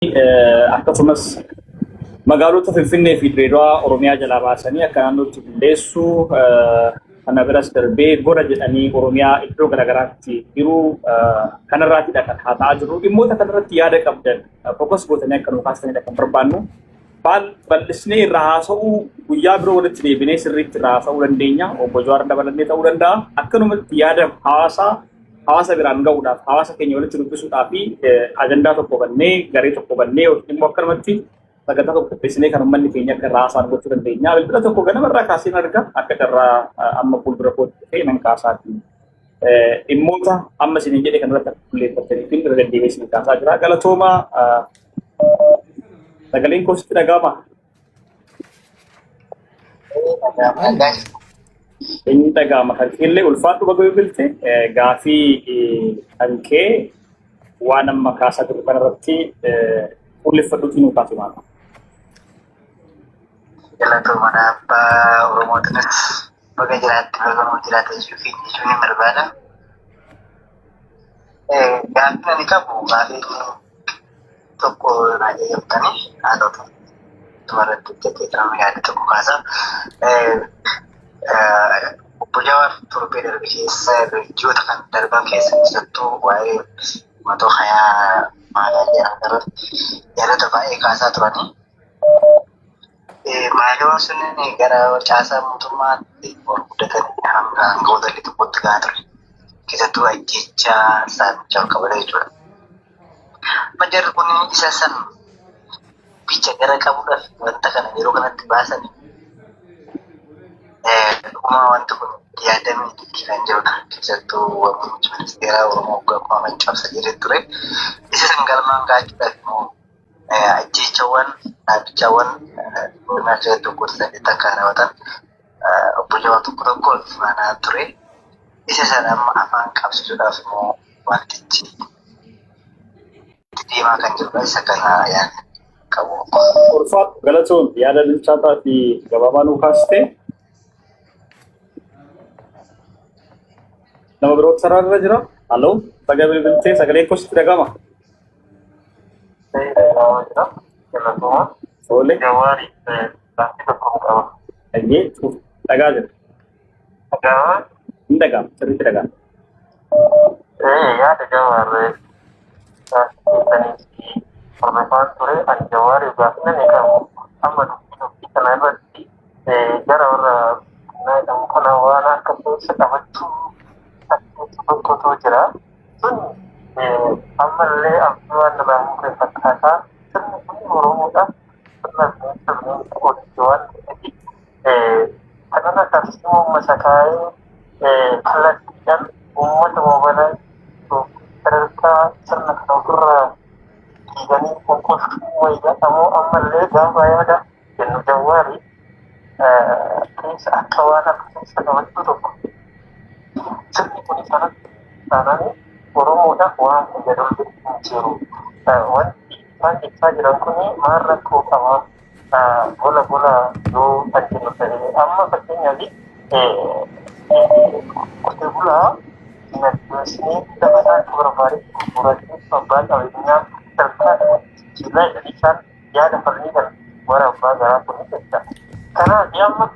akkasumas magaalota Finfinnee fi Dirreedawaa Oromiyaa jalaa baasanii akka naannootti qindeessuu kana biras darbee goda jedhanii Oromiyaa iddoo garaagaraatti jiru kanarraatidha kan haasa'aa jiru. Dhimmoota kanarratti yaada qabdan fokus gootanii akka nu kaasanidha kan barbaannu. Bal'isnee irraa haasa'uu guyyaa biroo walitti deebinee sirriitti irraa haasa'uu dandeenya. Obbo Jawaar dabalannee ta'uu danda'a. Akkanumatti yaada hawaasa biraan ga'uudhaaf hawaasa keenya walitti dubbisuudhaaf fi ajandaa tokko bannee garee tokko bannee yookiin immoo akkanumatti sagantaa tokko qopheessinee kan uummanni keenya akka irraa haasa'an gochuu dandeenya. Bilbila tokko ganamarraa kaaseen arga akka carraa amma fuuldura kootti dhufee nan kaasaati. Dhimmoota amma isin jedhe kanarratti akka qulleeffatanii fi irra deddeebi'ee isin kaasaa jira. Galatoomaa sagaleen koositti dhaga'ama. Inni dhaga'ama kan keellee ulfaadhu baga bilbilte gaafii kan kee waan amma kaasaa jiru kanarratti fuulleffadhuutiin nu kaasuu maala. Galatooma abbaa Oromootiinis baga jiraatti baga nuu jiraata jechuun ni barbaada. Gaafii ani qabu gaafii tokko naa jedhamtanii haa ta'u tumarratti jettee kan yaada tokko kaasaa. Obbo Jawaar torbee darbe keessa riijiyoota kan darban keessa keessattuu waa'ee matoo hayaa maalaa jedhamu irratti yaadota baay'ee kaasaa turanii. Maaliyoon sun gara caasaa mootummaatti ol guddatanii hanga aangawoota tokkotti gahaa ture. Keessattuu ajjechaa saamichaa ol qabata jechuudha. Majarri kun isa san bicha gara qabuudhaaf wanta kana yeroo kanatti baasan dhuguma wanti kun yaadamee kan jirudha. Keessattuu muummichi ministeeraa Oromoo akkuma Mancaafsa jedhee ture. Isa san galmaan gaachuudhaaf immoo ajjeechawwan dhaabichaawwan godina keessatti godhatanii takka raawwatan obbo Jawaar tokko tokko faanaa ture. Isa sana amma afaan qabsiisuudhaaf immoo wantichi deemaa kan jirudha. Isa kana yaada qabu. Ulfaat galatoon yaada bilchaataa fi gabaabaa nuu kaastee nama birooti sararra jira. Halloo baga bilbiltee sagalee koositti dhaga'ama. Tole. Jawaari laafii tokko qaba. Dhagee dhagaa jira. Dhaga'ama? Hin dhaga'ama sirriitti dhaga'ama. Yaada Jawaar taasisanii fi hordofaan ture ani Jawaar gaafina ni qabu. Amma dubbii kana irratti gara warra jedhamu kana waan akka keessa qabachuu tokkotu jira. Sun ammallee abdii waan irraa muree fakkaataa sirni kun Oromoodha. Sirni qoodii waan kanarra taasisuu uummata kaayee kallattiidhaan uummata moobalaa sadarkaa sirna kana ofirraa diiganii konkolfuu wayyaa ammoo ammallee gaafa yaada jennu Jawaari keessa akka waan akka keessa qabachuu tokko. Sirni kun sanatti taanaan Oromoodhaaf waan fayyadamu hin jiru. Wanti isaan jechaa jiran kun maal rakkoo qabaa? Gola yoo kan jennu ta'e amma fakkeenyaaf qotee bulaa dinagdeessinii lafa isaan itti barbaade gurgurachuuf abbaa qabeenyaa sadarkaa jijjiirraa jedhanii isaan yaada falmii kan warra abbaa garaa kun jecha. Kanaaf amma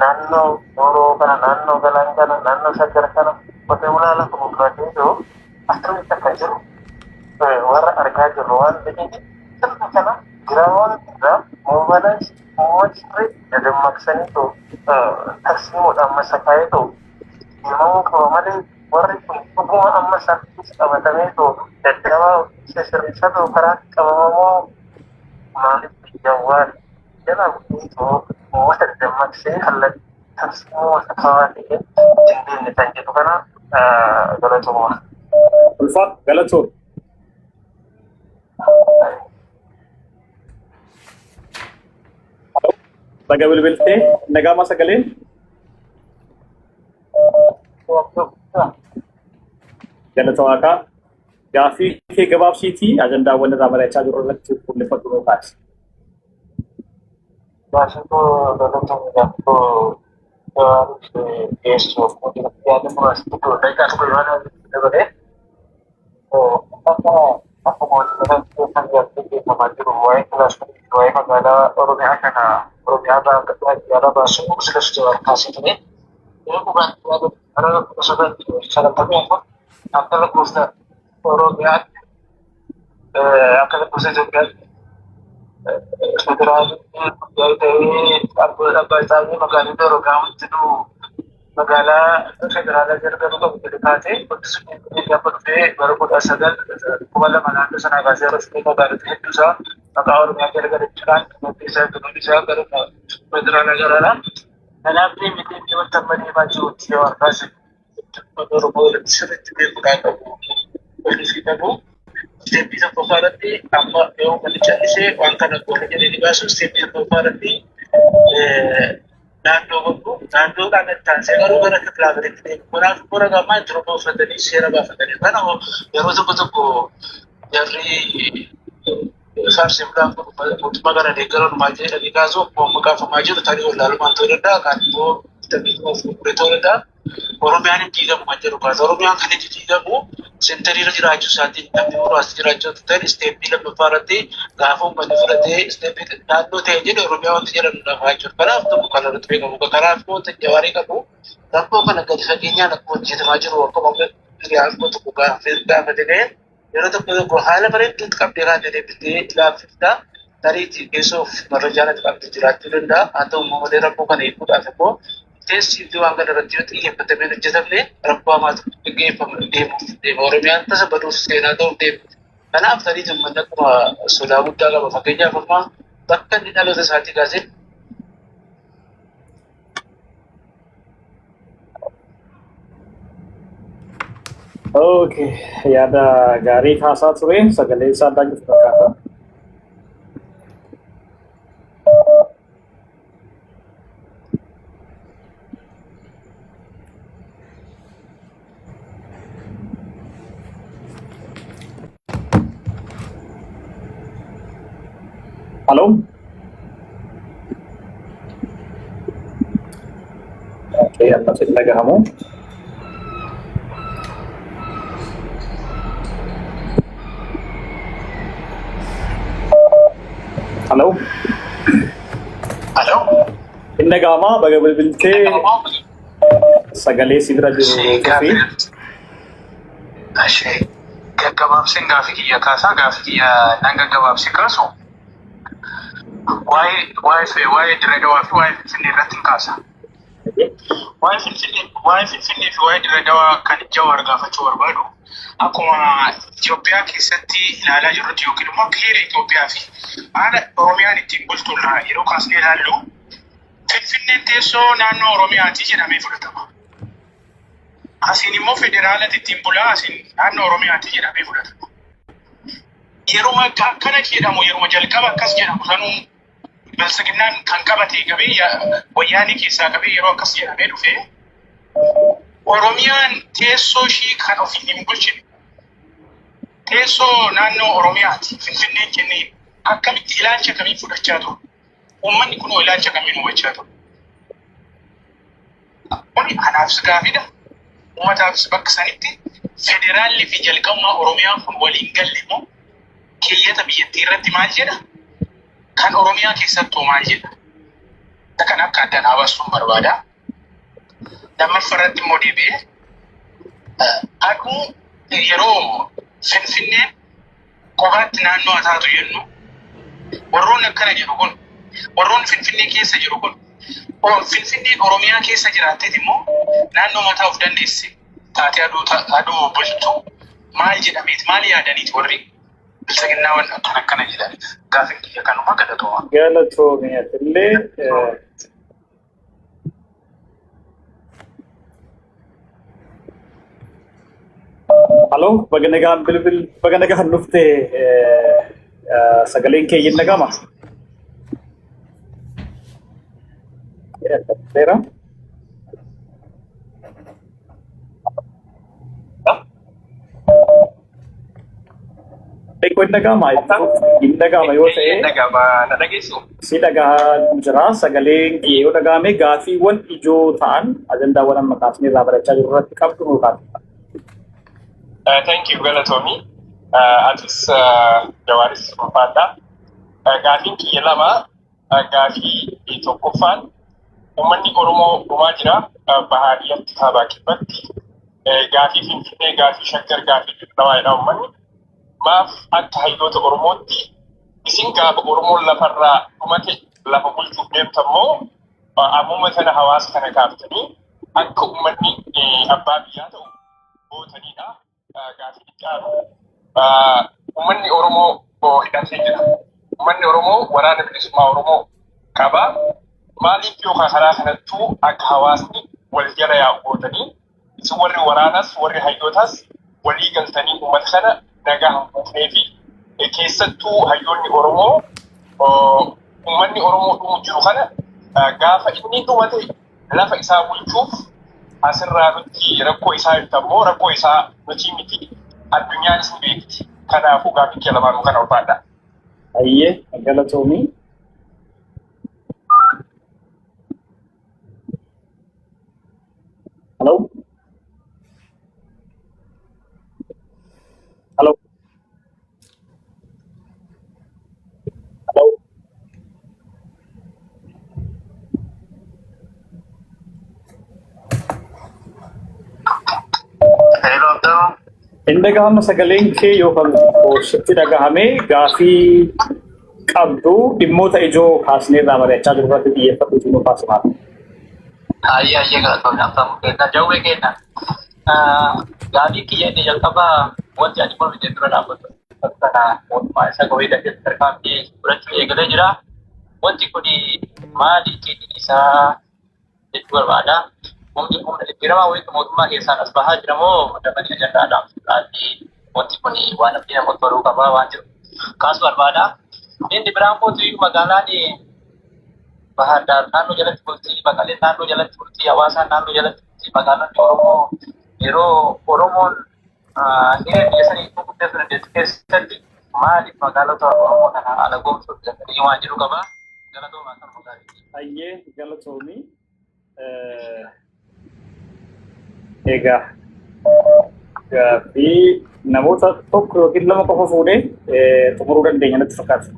naannoo Oromoo kana naannoo Galaan kana naannoo Shaggar kana qotee bulaa lafa gurguratee jiru akkamitti akka jiru warra argaa jirru waan ta'eef sirna kana giraawwan irraa moobalaan uummatni dadammaqsanii tarsiimoodhaan masakaa'ee deemamuu qaba malee warri kun dhuguma amma sarkiis qabatamee dadhabaa sirriisaa karaatti qabamamoo maaliif Jawaar jala uummata dadammaqsee kallattii tarsiimoo masakaawaa ta'ee dindeenne kan jedhu kana galatooma. Ulfaat galatoon. Baga bilbiltee nagaama sagaleen. Galatoomaa kaa gaafii kee gabaabsiitii ajandaawwan irraa mari'achaa jiru irratti fuulleffatu nuu kaasi. Gaafii galatoomaa geessuuf yaada muraasni daqiiqaa tokko yoo dabalee akka aku mau sekarang kita lihat sama di rumah kelas dua magala Oromiya kana Oromiya ba ketua biara bahasa sudah sejauh kasih ini ini bukan ada kesadaran cara kami apa akan kursa Oromiya akan kursa juga federal dari apa tadi magala itu Oromiya itu magala federal jarga itu berdekati untuk yang berbeda baru pada sadar kepala mana itu sana kasih resmi magala itu sah maka Oromiya jarga itu kan bisa baru federal jarga dan apa yang itu teman-teman maju tiap kasih baru boleh sering juga bukan polisi tahu setiap bisa berparti apa yang mencari sih angka negara jadi dibahas setiap bisa berparti naannoo kanatti garuu gara kibbaa gaditti kura gammaa jiru baafatanii seera baafatanii kanaaf yeroo tokko jarri faarsimuudhaan mootummaa gara deeggaruudhumaa jedhanii kaasuu maqaafamaa jiru tarii wallaalumaan ta'uu danda'a kan immoo ta'uu danda'a. Oromiyaan hin diigamu kan jedhu kaasa. Oromiyaan kan itti diigamu seentariirra jiraachuu isaatiin namni muraasa jiraachuu ta'an isteeppii lammaffaa irratti gaafa uummanni fudhatee isteeppii naannoo ta'e jedhe Oromiyaa wanti jedhamu lafaa jechuudha. Kanaaf tokko kan irratti beekamu kanaaf wanta jawaarii qabu rakkoo kana gadi fageenyaan akkuma hojjetamaa jiru akkuma hiriyaa tokko gaafatee yeroo tokko haala bareedduutti qabdee kan deebitee ilaalchiftaa tariitii keessoof marrajaan ati qabdee jiraachuu danda'a. Haa ta'u immoo malee rakkoo kana eeguudhaaf immoo teessii waan kana irratti yoo xiyyeeffatamee hojjetamne rakkoo hamaatu gaggeeffamu deema. Oromiyaan tasa baduuf seenaa ta'uuf deema. Kanaaf tarii uummanni akkuma sodaa guddaa qaba. Fakkeenyaaf ammaa bakka inni dhaloota isaatii kaasee Okay, yaada gaarii kaasaa ture sagalee isaa daangif fakkaata. Halo? Okay, ang masih nagahamu. Halo? halo Inna gama baga bilbilte sagalee sibira jiru kofi. Ashee gaggabaabseen gaafii kiyya kaasaa gaafii kiyya nan gaggabaabsi kaasu waa'ee dirree dawaa fi waa'ee finfinnee irratti hin kaasa. Waa'ee finfinnee fi waa'ee dirree dawaa kan Jawaar gaafachuu barbaadu akkuma Itoophiyaa keessatti ilaalaa jirrutti yookiin immoo heera Itoophiyaa fi haala Oromiyaan ittiin bultuurraa yeroo kaasnee ilaallu finfinneen teessoo naannoo Oromiyaati jedhamee fudhatama. Asiin immoo federaalatti ittiin bulaa asiin naannoo Oromiyaati jedhamee fudhatama. Yeroo akkana jedhamu yeroo jalqaba akkas jedhamu sanuu bilisiginnaan kan qabate qabee wayyaanii keessaa qabee yeroo akkas jedhamee dhufe Oromiyaan teessoo ishii kan ofiin hin bulchine teessoo naannoo Oromiyaati finfinneen jennee akkamitti ilaalcha kamii fudhachaa ture? Uummanni kunoo ilaalcha kamiin hubachaa ture? Kuni anaafis gaafidha. Uummataafis bakka sanitti federaalli fi jalqabummaa Oromiyaan kun waliin galle moo keeyyata biyyattii irratti maal jedha? Kan Oromiyaa keessattuu maal jedha? Kan akka addaan hawaasuun barbaada. Lammaffaa irratti immoo deebi'ee aduu yeroo finfinneen kophaatti naannoo taatu jennu warroonni akkana jedhu kun warroonni finfinnee keessa jiru kun finfinneen Oromiyaa keessa jiraatteet immoo naannoo mataa of dandeesse taatee aduu bultu maal jedhameet maal yaadaniiti warri bilisiginnaawwan akkana jedhaniif gaafin kiyya kanuma galatoomaa. Galatoomii atillee halo baga nagaan bilbil baga nagaan dhufte sagaleen kee hin dhagama. Seera Eko hin dhagama yoo ta'e si dhagaa jira sagaleen kee yoo dhagame gaafiiwwan ijoo ta'an ajandaawwan amma kaasnee irraa barachaa jirru irratti qabdu nuu kaasa. Thank you, Galatomi. atis Jawaaris ulfaadha. Gaafiin kiyya lama gaafii tokkoffaan uummanni Oromoo dhumaa jira bahaadiyyaatti kaabaa kibbatti gaafii Finfinnee gaafii Shaggar gaafii Dirree uummanni maaf akka hayyoota Oromootti isin gaafa Oromoon lafarraa dhumate lafa bulchuuf deemtammoo ammuma sana hawaasa kana kaaftanii akka uummanni abbaa biyyaa ta'u gootanidha. Gaafii dhaabu uummanni Oromoo hidhatee jira. Uummanni Oromoo waraana bilisummaa Oromoo qaba. Maaliif yookaan karaa kanattuu akka hawaasni wal jala yaa'u gootanii isin warri waraanas warri hayyootas walii galtanii uummata kana nagaa hanquufnee fi keessattuu hayyoonni Oromoo uummanni Oromoo dhumu jiru kana gaafa inni dhumate lafa isaa bulchuuf asirraa nuti rakkoo isaa ibsammoo rakkoo isaa nuti miti addunyaanis ni beekti. Kanaafuu gaafii kee lamaanuu kana ulfaadha. Ayyee galatoomii. Hello? Hello? Hello? Hello, Indagahamma sagaleen kee yookaan sitti dhagahamee gaafii qabdu dhimmoota ijoo kaasneerraa mari'achaa jiru irratti xiyyeeffatuutu nu kaasimaa. Ayah kalau nak kita jauh kita. Gaafii kiyya inni jalqabaa wanti ani kun hojjetu irra dhaabbatu kana mootummaa isa gahee dandeenye tarkaanfii fudhachuu eegalee jira. Wanti kun maali keetiin isaa jechuu barbaada. Humni jijjiiramaa wayita mootummaa keessaan as bahaa jira moo dabanii ajandaadhaan fudhaatti wanti kun waan abdii namoota baruu qabaa waan jiru kaasu barbaada. Inni biraan kootu magaalaan Bahar Dar naannoo jalatti bultii, Baqaleen naannoo jalatti bultii, Hawaasaan naannoo jalatti bultii, magaalonni Oromoo yeroo Oromoon hiree biyya sanii gurguddatu dandeessu keessatti maaliif magaalota Oromoo kana ala goomsuuf danda'anii waan jiru qabaa? Galatoomaa kan magaalatti. Ayyee galatoomii. Egaa gaafii namoota tokko yookiin lama qofa fuudhee xumuruu dandeenya natti fakkaata.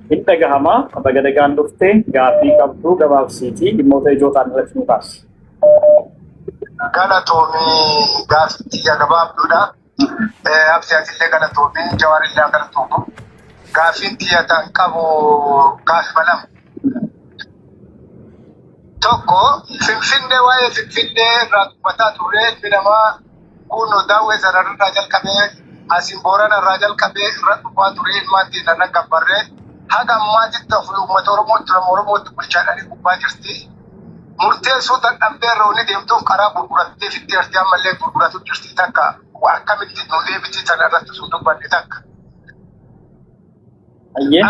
Hin dhagahamaa baga nagaan dhuftee gaafii qabdu gabaabsiitii dhimmoota ijoo ta'an irratti nu kaasi. Galatoomii gaafii xiyya gabaabduudha. Absiyaatillee galatoomii Jawaarillee galatoomuu. Gaafiin xiyya ta'an qabu gaafii lama. Tokko Finfinnee waa'ee Finfinnee irraa dubbataa ture ilmi namaa kun daawwee sararraa jalqabee asiin Boorana irraa jalqabee irra dhufaa ture ilmaatti irra gabbarree haga ammaatitti ta'u uummata Oromootti nama Oromootti bulchaadhaan gubbaa jirti. Murteessuu dadhabdee irra inni deemtuuf karaa gurgurattee fittee artee ammallee gurguratu jirti takka akkamitti nu deebiti sana irratti sun dubbanne takka.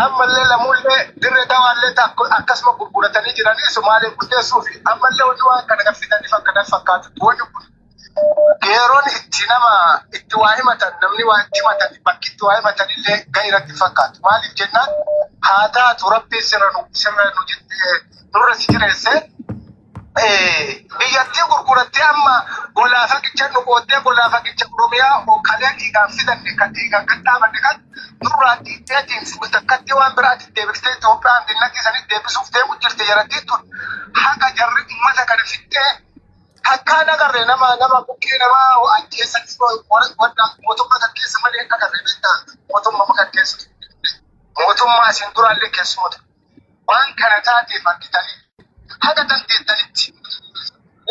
Ammallee lamullee dirree dawaallee akkasuma gurguratanii jiranii Somaalee murteessuufi ammallee wanti waan kana gaffitaniif akkana fakkaatu wanni kun yeroon itti nama itti waa himatan namni waa itti himatan bakki itti waa himatan illee gahee irratti fakkaatu. Maaliif jennaan haa taatu rabbii sirra nu nurra si jireesse biyyattii gurgurattee amma golaa faqicha nu qooddee golaa faqicha Oromiyaa kalee dhiigaan fidanne kan dhiigaan kan dhaabanne kan nurraa dhiitteetiin takkatti waan biraatti deebiftee Itoophiyaan dinagdee sanitti deebisuuf deemu jirte yarattii tun haga jarri uummata kana fittee akkaan agarree nama bukkee namaa ajjeessanis mootummaa kan keessa malee akka agarree beektaa mootummaa kan keessa mootummaa isin duraallee keessumatu waan kana taateef argitanii haga dandeettanitti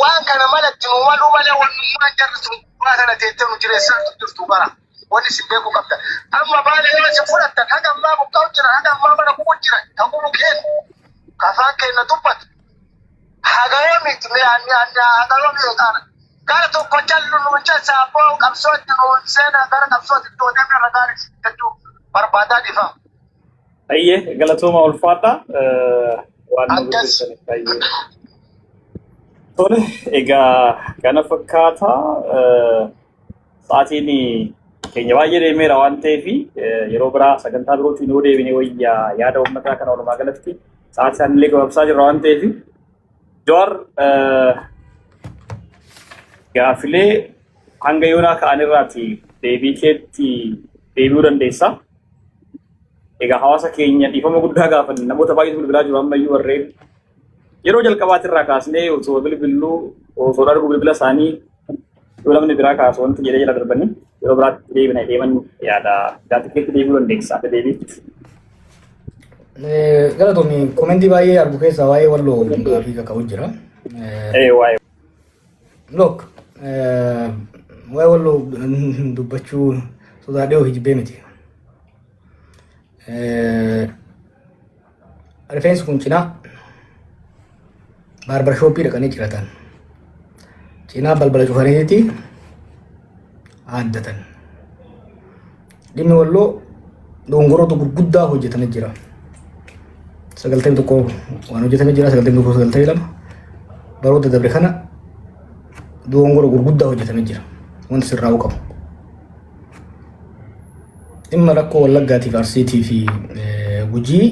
waan kana malatti nu waluu malee wannummaan jarri sun waa kana teettee nu jireessaa jirtu bara wanni isin beekuu qabda. Amma baala yoo isin fudhattan haga ammaa buqqaa'u jira haga ammaa mana kukkuu jira kan kukkuu kennu kafaan kenna dubbatu. Hagayomiti hagayomiti kana gara tokko jallu nu saaboo qabsootti nu seenaa gara qabsootti deemee ragaanis hedduu barbaadaa dhifa. Ayyee galatooma ulfaadha waan nu dubbisaniif ayyee. Tole egaa kana fakkaata sa'aatiin keenya baay'ee deemeera waan ta'eef yeroo biraa sagantaa birootiin yoo deebine wayyaa yaada uummataa kana walumaa galatti Saat isaanillee gabaabsaa jirra waan ta'eef Jawaar gaafilee hanga yoonaa ka'anirraati deebii keetti deebi'uu dandeessa. Egaa hawaasa keenya dhiifama guddaa gaafanne namoota baay'eetu bilbilaa jiru ammayyuu warreen yeroo jalqabaatirraa kaasnee osoo bilbilluu osoo darbu bilbila isaanii yoo namni biraa kaasu wanti jedhee jala darbanii yeroo biraatti deeman yaada gaaffii keetti deebi'uu dandeessa akka deebiitti. Galatoomii komentii baay'ee argu keessaa waa'ee walloo gaafii qaqqabu jira. Waa'ee. Look, waa'ee walloo dubbachuu sodaadhee ofii jibbee miti. Rifeensi kun cinaa baarbar shooppii dhaqanii ciratan. Cinaa balbala cufaniiti addatan. Dhimmi walloo dongoroota gurguddaa hojjetanii jira. 91 waan hojjetamee jira 92 baroota dabre kana dongora gurguddaa hojjetamee jira wanti sirraa'uu qabu. Dhimma rakkoo Wallaggaatiif Arsiitii fi Gujii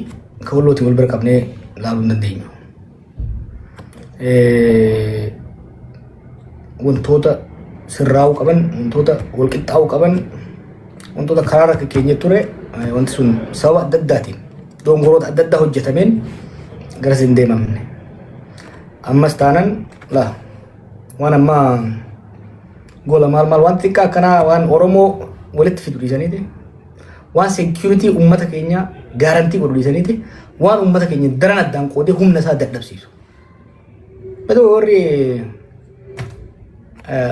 kan wallootiin wal bira qabnee ilaaluu hin dandeenyu. Wantoota sirraa'uu qaban, wantoota wal qixxaa'uu qaban, wantoota karaa rakka keenya ture wanti sun sababa adda addaatiin dongoroota adda addaa hojjetameen garas hin deemamne. Ammas taanan laa waan ammaa gola maal waan xiqqaa akkanaa waan Oromoo walitti fidu dhiisaniiti. Waan security uummata keenya gaarantii godhu dhiisaniiti. Waan uummata keenya daran addaan qoodee humna isaa dadhabsiisu. Badoo warri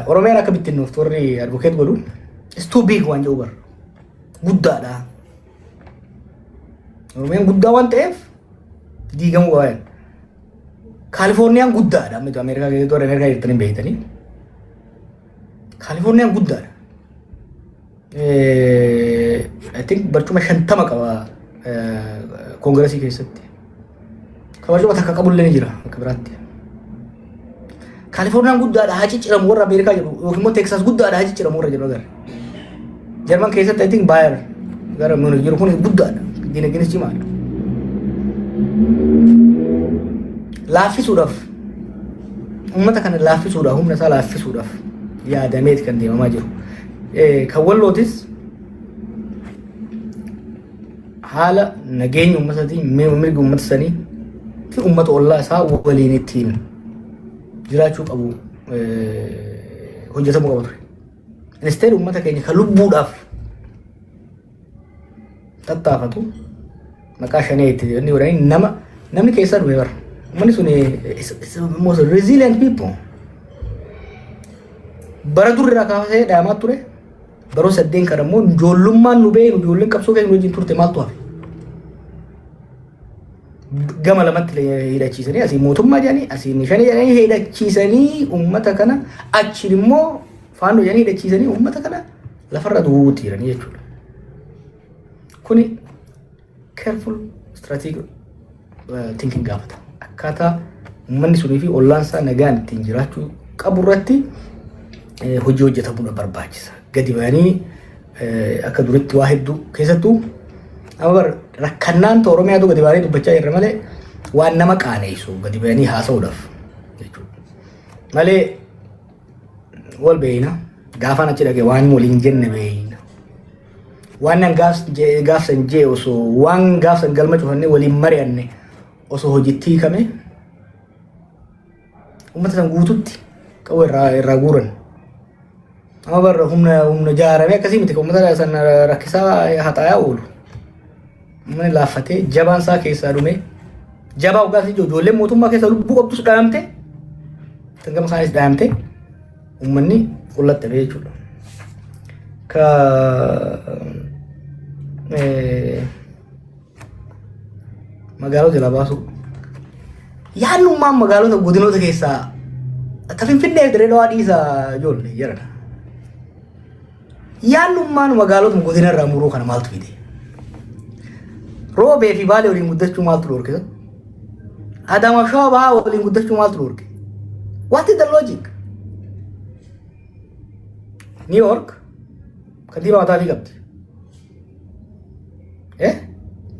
Oromiyaan akka bittinnuuf warri advocate godhu is too big waan jedhu bara. Guddaadha. Oromiyaan guddaa waan ta'eef diigamuu qaban. Kaalifoorniyaan guddaadha. Amma Ameerikaa keessatti warra Ameerikaa jirtanii beektanii. Kaalifoorniyaan guddaadha. I think barcuma 50 qaba koongiresii keessatti. Kan barcuma takka qabullee ni jira akka biraatti. Kaalifoorniyaan guddaadha haa cicciramu warra Ameerikaa jedhu yookiin immoo Teeksaas guddaadha haa cicciramu warra jedhu agarra. Jarman keessatti I think Baayer gara mana jiru kun guddaadha. Dinagdeen cimaadha. Laaffisuudhaaf uummata kana laaffisuudhaaf humna isaa laaffisuudhaaf yaadameeti kan deemamaa jiru. Kan wallootis haala nageenya uummataatiin mirga uummata sanii fi uummata ollaa isaa waliin ittiin jiraachuu qabu hojjetamuu qaba ture. Instead uummata keenya kan lubbuudhaaf tattaafatu maqaa shanii itti inni godhanii namni keessaa dhume bara. Uummanni sun most resilient people. Bara durraa kaasee dhaamaa ture. Baroo saddeen kan ammoo ijoollummaan nu beenu ijoolleen qabsoo keenya wajjin turte maaltu hafe? Gama lamatti hidhachiisanii asii mootummaa jedhanii asii shanii jedhanii hidhachiisanii uummata kana achiin immoo faandoo jedhanii hidhachiisanii uummata kana lafarra duubuutti jiranii jechuudha. Kuni careful strategic thinking gaafata. Akkaataa uummanni sunii fi ollaansaa nagaan ittiin jiraachuu qabu irratti hojii hojjetamuu barbaachisa. Gadi ba'anii akka duritti waa hedduu keessattuu amma rakkannaan Oromiyaatu gadi ba'anii dubbachaa jirra malee waan nama qaaneessu gadi ba'anii haasa'uudhaaf jechuudha. Malee wal beeyna gaafaan achi dhagee waan waliin jenne beeyna. Waan nan gaafsan jee osoo waan gaafsan galma cufannee waliin mari'anne osoo hojiitti hiikame uummata san guututti qabu irraa guuran. Amma barra humna jaaramee akkasii miti uummata san rakkisaa haxaayaa oolu. Uummanni laaffatee jabaan isaa keessaa dhume jabaa ogaas ijoolleen mootummaa keessa lubbuu qabdus dhaamte tangama isaanis dhaamte uummanni qullattame jechuudha. Magaalota jala baasu yaadnummaan magaalota godinoota keessaa akka Finfinnee Dirree Dhawaa dhiisaa ijoollee jedhana. Yaadnummaan magaalota godina irraa muruu kana maaltu fide? Roobee fi Baalee waliin guddachuu maaltu dhorke? Adama Shawaa Bahaa waliin guddachuu maaltu dhorke? What is the logic? New York kantiibaa mataa fi qabdi.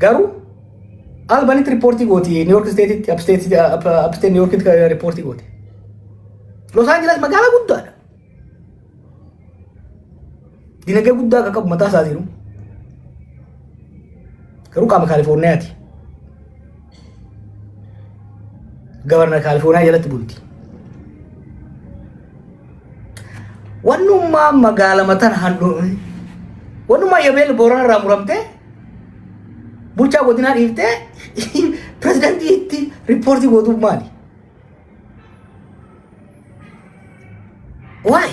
Garuu Albanii riippoortii gooti New York State upstate New York riippoortii gooti. Los Angeles magaalaa guddaadha. Dinagdee guddaa akka qabu mataa isaatiiru. Garuu qaama Kaalifoorniyaati. Gavarnar Kaalifoorniyaa jalatti bulti. Wannummaa magaalaa mataan handhuun wannummaa Yabeel Boorana irraa muramtee bulchaa godinaa dhiiftee pirezidaantiitti riippoortii gootuuf maali? Waay?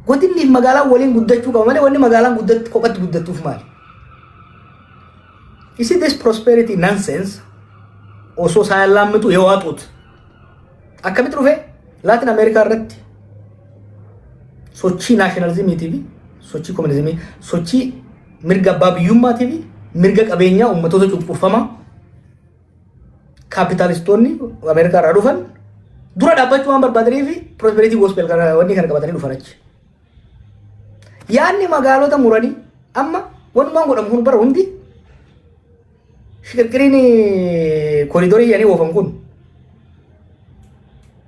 Godinni magaalaan waliin guddachuu qaba malee wanni magaalaan kophatti guddattuuf maali? You see this prosperity nonsense osoo isaan laammitu yoo waaxuut akkamitti dhufe Laatin Ameerikaa irratti sochii naashinaalizimii fi sochii komunizimii sochii mirga abbaa biyyummaatii fi mirga qabeenyaa ummatoota cunqurfamaa kaapitaalistoonni Ameerikaa irraa dhufan dura dhaabbachuu waan barbaadanii fi prosperity gospel wanni kana qabatanii dhufan achi. Yaanni magaalota muranii amma wanumaan godhamu kun bara hundi shirqiriin kooriidorii yaanii oofan kun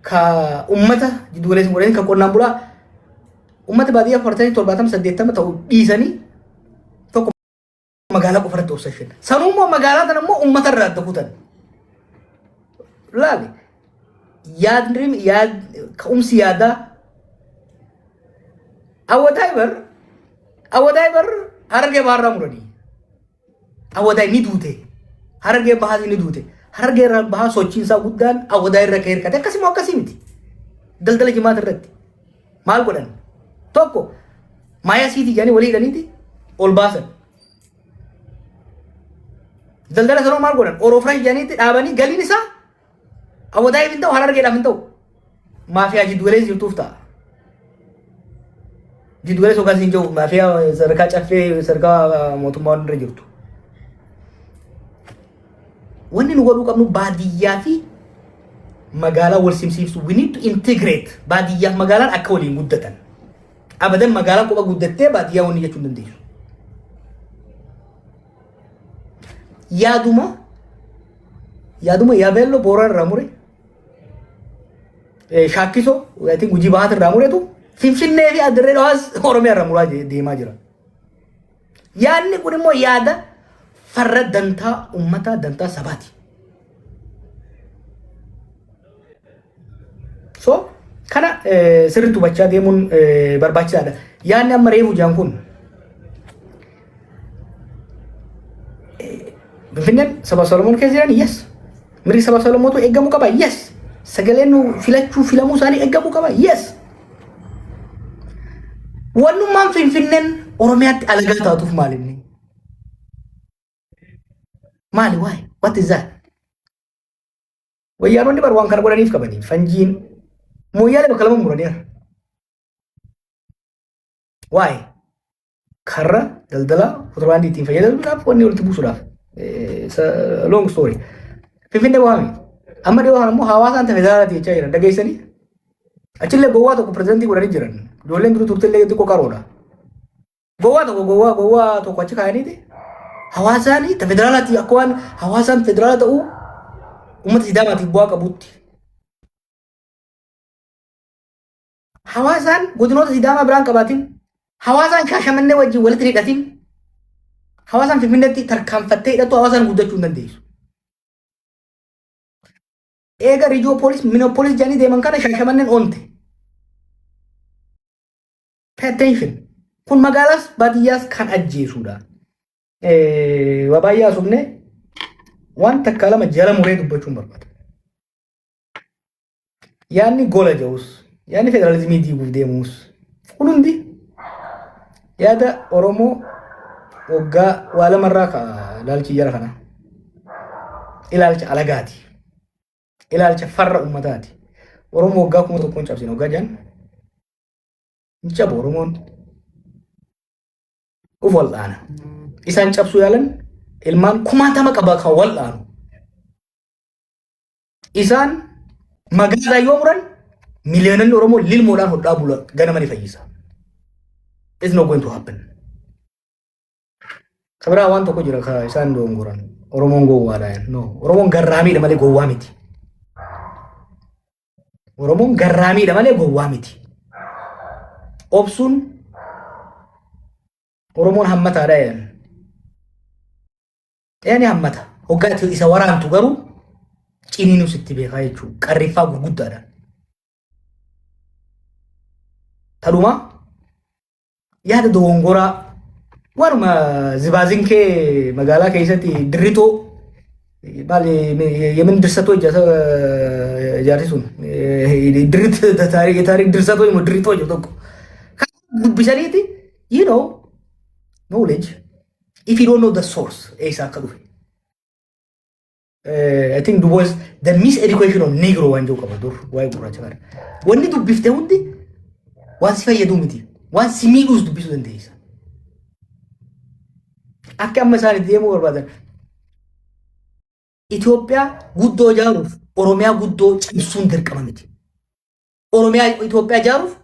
ka ummata jiddu galeessa godhanii ka qonnaan bulaa ummata baadiyyaa 47 ta'u dhiisanii tokko magaalaa qofa irratti obsession. Sanummaa magaalaa kana immoo ummata irraa adda kutan. Laali ka'umsi yaadaa Awwadaayibar Harargee baharraa muranii. Awwadaay ni duute. Harargee bahaas ni duute. Harargee irraa bahaa sochiin isaa guddaan Awwadaay irra ka'ee hirkate akkasii moo akkasii miti. Daldala jimaata irratti maal godhan? Tokko maayaa siitii jedhanii walii hidhaniiti ol baasan. Daldala sanoo maal godhan? Oroofresh jedhaniiti dhaabanii galiin isaa Awwadaayiif hin ta'u Harargeedhaaf hin ta'u. Maafiyaa jiddu galeessa jirtuuf ta'a. Jiddu galeessa yookaas hin jiru maafiyaa sadarkaa caffee sadarkaa mootummaa irra jirtu. Wanni nu godhuu qabnu baadiyyaa fi magaalaa wal simsiifsu. We need to integrate baadiyyaa fi magaalaan akka waliin guddatan. Abadan magaalaan qofa guddattee baadiyyaa wanni jechuu hin dandeessu. Yaaduma Yaabelloo Boorana irraa mure Shaakkisoo Gujii Bahaat irraa muretu Finfinnee fi Adirree Dhawaas Oromiyaa irraa muraa deemaa jira. Yaadni kun immoo yaada farra dantaa ummataa dantaa sabaati. So kana sirriitti hubachaa deemuun barbaachisaadha. Yaadni amma reefu jaan kun Finfinneen saba Solomoon keessa jiran yes. Mirgi saba Solomootu eeggamuu qaba yes. Sagaleen filamuu isaanii eeggamuu qaba yes. Wannummaan Finfinneen Oromiyaatti alagaa taatuuf maalinni? Maali waay? What is that? Wayyaanonni bar waan kana godhaniif qabanii fanjiin mooyyaalee bakka lama muraniira. Waay? Karra daldala kontirbaandii ittiin fayyadamuudhaaf wanni walitti buusuudhaaf. Long story. Finfinnee waami? Amma dhiyoo kana immoo hawaasaan ta'e federaalaati jechaa jiran dhageessanii. Achillee gowwaa tokko pirezidantii godhanii jiran. Ijoolleen duruu turtillee xiqqoo qaroodha. Gowwaa tokko achi kaa'aniiti. Hawaasaanii ta'e federaalaati akka waan hawaasaan federaala ta'uu uummata Sidaamaatiif bu'aa qabutti. Hawaasaan godinoota Sidaamaa biraan qabaatiin hawaasaan Shaashamannee wajjin walitti hidhatiin hawaasaan Finfinneetti tarkaanfattee hidhatu hawaasaan guddachuu hin dandeessu. Eega Rijiyoopolis, Minoopolis jedhanii deeman kana Shaashamanneen oonte. Pay attention. Kun magaalaas baadiyyaas kan ajjeesudha. Wabaayyaa sumne waan takka lama jala muree dubbachuun barbaada. Yaanni gola ja'us, yaanni federaalizimii diiguuf deemus. Kun hundi yaada Oromoo waggaa waa lamarraa ka ilaalchi jara kana. Ilaalcha alagaati. Ilaalcha farra ummataati. Oromoo waggaa 1,000 cabsine waggaa jaan. Hin cabu Oromoon. Uf wal'aana. Isaan cabsuu yaalan ilmaan 60 qaba kan wal'aanu. Isaan magaalaa yoo muran miliyoononni Oromoo lilmoodhaan hodhaa bula ganama ni fayyisa. It's not going to happen. Kabira waan tokko jira ka isaan doongoran. Oromoon gowwaadha. No. Oromoon garraamiidha malee gowwaa miti. Oromoon garraamiidha malee gowwaa miti. Obsuun Oromoon hammataadha jedhan. Yaani hammata. Hoggaa isa waraantu garuu ciniinuu sitti beekaa jechuudha. Qarriffaa gurguddaadha. Tadhuma yaada dogongoraa warma zibaazinkee magaalaa keessatti dirritoo maali yemin dirsato ijaarsi sun dirrit taariik dirsato immoo dirritoo jedhu tokko dubbisaniiti you know knowledge if you don't know the source eessa akka dhufe I think it was the miseducation of negro waan jiru qaba dur waa'ee gurraacha kana wanni dubbifte hundi waan si fayyadu miti waan si miidhuus dubbisuu dandeessa akka amma isaan itti deemuu barbaadan Itoophiyaa guddoo ijaaruuf Oromiyaa guddoo cimsuun dirqama miti. Oromiyaa Itoophiyaa ijaaruuf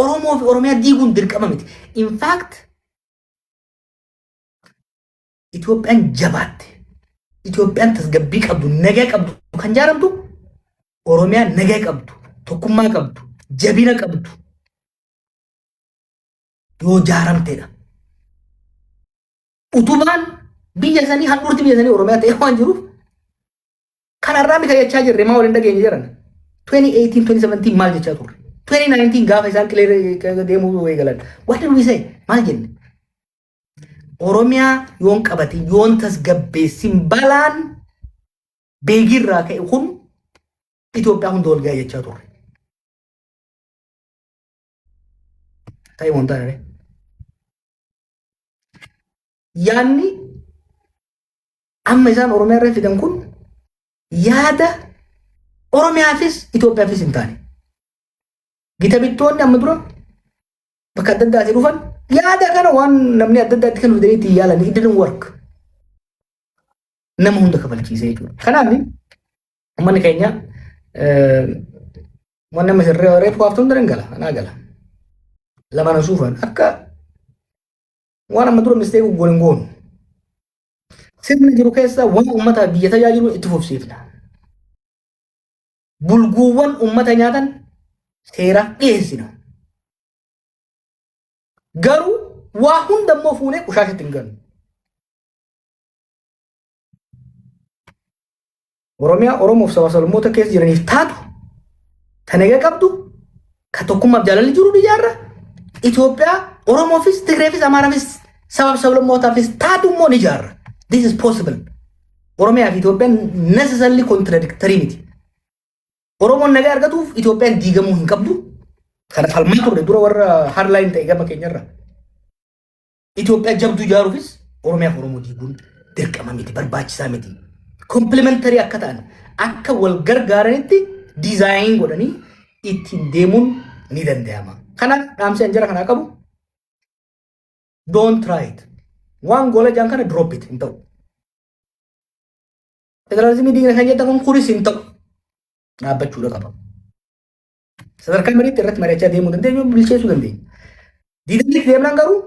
Oromoo fi Oromiyaa diiguun dirqama miti. In fact Itoophiyaan jabaatte Itoophiyaan tasgabbii qabdu nagaa qabdu kan ijaaramtu Oromiyaan nagaa qabdu tokkummaa qabdu jabina qabdu yoo ijaaramteedha. Utubaan biyya sanii handhuurti biyya sanii Oromiyaa ta'e waan jiruuf kanarraa mika jechaa jirre maa waliin dhageenye jiran 2018-2017 maal jechaa turre 2019 gaafa isaan qilee deemuu eegalan what did we say maal jenne Oromiyaa yoon qabate yoon tasgabbeessin balaan beegirraa ka'e kun Itoophiyaa hunda ol ga'aa jechaa turre ta'e wantaane yaanni amma isaan Oromiyaa irra fidan kun yaada Oromiyaafis Itoophiyaafis hin taane. Gita bittoonni amma dura bakka adda addaatti dhufan yaada kana waan namni adda addaatti kan fidanii itti yaalan it didn't work. Nama hunda kabalchiisee jechuudha. Kanaaf uummanni keenya waan nama sirree reefu haaftuun darangala anaa gala. Lamaan asuufan akka waan amma dura mistee goon goonu. Sirna jiru keessa waan uummata biyya tajaajilu itti fufsiifna. Bulguuwwan uummata nyaatan seeraaf dhiyeessina. Garuu waa hunda immoo fuunee qushaashatti hin galnu. Oromiyaa Oromoof saba sablammoota keessa jiraniif taatu tanaga qabdu ka tokkummaaf jaalalli jiru ijaarra. Itoophiyaa Oromoofis Tigreefis Amaaraafis saba sablammootaafis taatu immoo ijaarra. This is possible. Oromia fi Itoopiyaan necessarily contradictory miti. Oromoon nagaa argatuuf Itoophiyaan diigamuu hin qabdu. Kana falmaa turre dura warra hardline ta'e gama keenyarra. Itoophiyaa jabduu ijaaruufis Oromiyaa fi Oromoo diiguun dirqama miti barbaachisaa miti. Complementary akka ta'an akka wal gargaaranitti design godhanii ittiin deemuun ni danda'ama. Kanaaf dhaamsi anjara kanaa qabu don't try it. Waan gola jaan kana drop it hin ta'u. Federalizimii diigna kan jedhan kun kunis hin ta'u. Dhaabbachuudha qaba. Sadarkaa mariitti irratti mari'achaa deemuu dandeenya bilcheessuu dandeenya. Diidamni deemnaan garuu